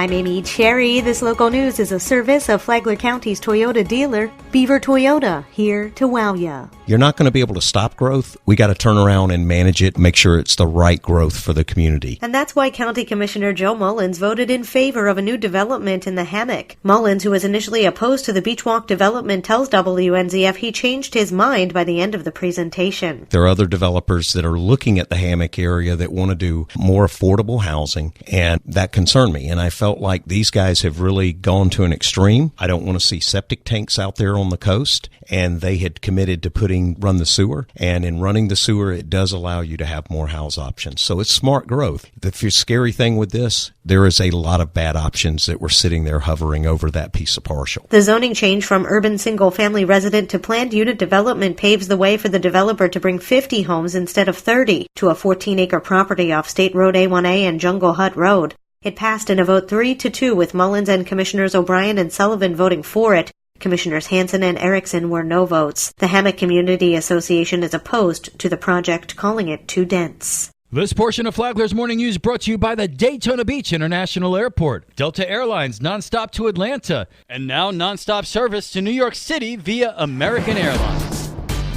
I'm Amy Cherry. This local news is a service of Flagler County's Toyota dealer, Beaver Toyota, here to wow ya. You're not going to be able to stop growth. We got to turn around and manage it, make sure it's the right growth for the community. And that's why County Commissioner Joe Mullins voted in favor of a new development in the Hammock. Mullins, who was initially opposed to the Beach Walk development, tells WNZF he changed his mind by the end of the presentation. There are other developers that are looking at the Hammock area that want to do more affordable housing, and that concerned me. And I felt like these guys have really gone to an extreme. I don't want to see septic tanks out there on the coast, and they had committed to run the sewer. And in running the sewer, it does allow you to have more house options. So it's smart growth. The scary thing with this, there is a lot of bad options that were sitting there hovering over that piece of partial. The zoning change from urban single-family resident to planned unit development paves the way for the developer to bring 50 homes instead of 30 to a 14-acre property off State Road A1A and Jungle Hut Road. It passed in a vote 3-2 with Mullins and Commissioners O'Brien and Sullivan voting for it. Commissioners Hansen and Erickson were no votes. The Hammock Community Association is opposed to the project, calling it too dense. This portion of Flagler's Morning News brought to you by the Daytona Beach International Airport, Delta Airlines nonstop to Atlanta, and now nonstop service to New York City via American Airlines.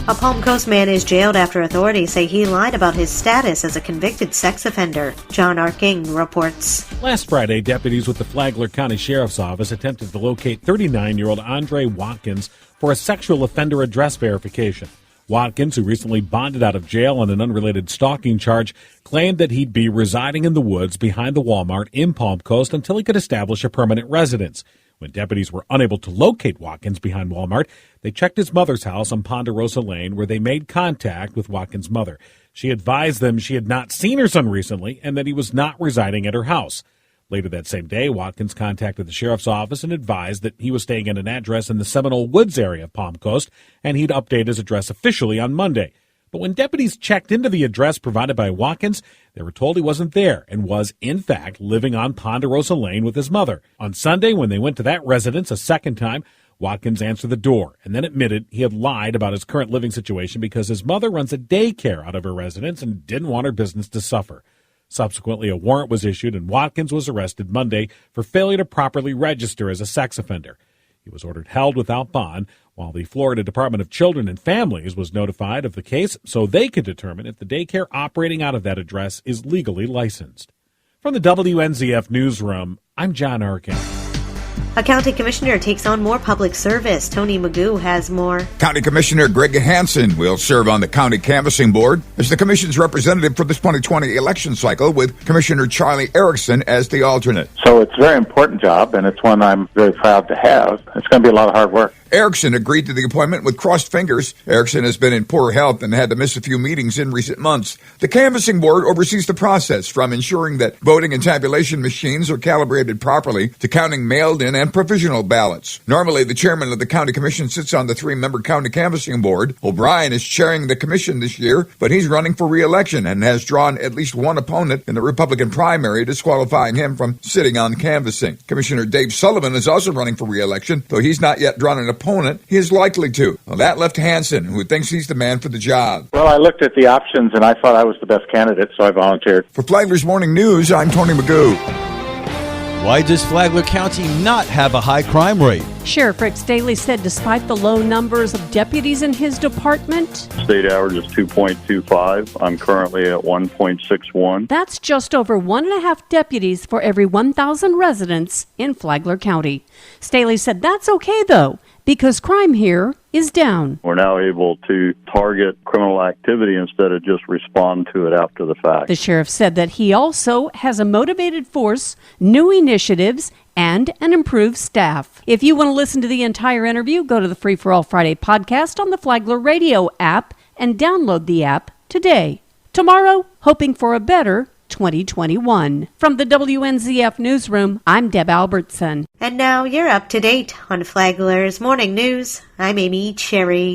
A Palm Coast man is jailed after authorities say he lied about his status as a convicted sex offender. John R. King reports. Last Friday, deputies with the Flagler County Sheriff's Office attempted to locate 39-year-old Andre Watkins for a sexual offender address verification. Watkins, who recently bonded out of jail on an unrelated stalking charge, claimed that he'd be residing in the woods behind the Walmart in Palm Coast until he could establish a permanent residence. When deputies were unable to locate Watkins behind Walmart, they checked his mother's house on Ponderosa Lane, where they made contact with Watkins' mother. She advised them she had not seen her son recently and that he was not residing at her house. Later that same day, Watkins contacted the sheriff's office and advised that he was staying at an address in the Seminole Woods area of Palm Coast, and he'd update his address officially on Monday. But when deputies checked into the address provided by Watkins, they were told he wasn't there and was, in fact, living on Ponderosa Lane with his mother. On Sunday, when they went to that residence a second time, Watkins answered the door and then admitted he had lied about his current living situation because his mother runs a daycare out of her residence and didn't want her business to suffer. Subsequently, a warrant was issued and Watkins was arrested Monday for failure to properly register as a sex offender. He was ordered held without bond, while the Florida Department of Children and Families was notified of the case so they could determine if the daycare operating out of that address is legally licensed. From the WNZF Newsroom, I'm John Arkin. A county commissioner takes on more public service. Tony Magoo has more. County Commissioner Greg Hansen will serve on the County Canvassing Board as the Commission's representative for this 2020 election cycle, with Commissioner Charlie Erickson as the alternate. So it's a very important job, and it's one I'm very proud to have. It's going to be a lot of hard work. Erickson agreed to the appointment with crossed fingers. Erickson has been in poor health and had to miss a few meetings in recent months. The Canvassing Board oversees the process from ensuring that voting and tabulation machines are calibrated properly to counting mailed-in and provisional ballots. Normally, the chairman of the County Commission sits on the 3-member County Canvassing Board. O'Brien is chairing the commission this year, but he's running for re-election and has drawn at least one opponent in the Republican primary, disqualifying him from sitting on canvassing. Commissioner Dave Sullivan is also running for re-election, though he's not yet drawn an opponent. He is likely to. Well, that left Hansen, who thinks he's the man for the job. Well, I looked at the options, and I thought I was the best candidate, so I volunteered. For Flagler's Morning News, I'm Tony Magoo. Why does Flagler County not have a high crime rate? Sheriff Rick Staley said despite the low numbers of deputies in his department, state average is 2.25. I'm currently at 1.61. That's just over 1.5 deputies for every 1,000 residents in Flagler County. Staley said that's okay, though, because crime here is down. We're now able to target criminal activity instead of just respond to it after the fact. The sheriff said that he also has a motivated force, new initiatives, and an improved staff. If you want to listen to the entire interview, go to the Free for All Friday podcast on the Flagler Radio app and download the app today. Tomorrow, hoping for a better 2021. From the WNZF Newsroom, I'm Deb Albertson. And now you're up to date on Flagler's Morning News. I'm Amy Cherry.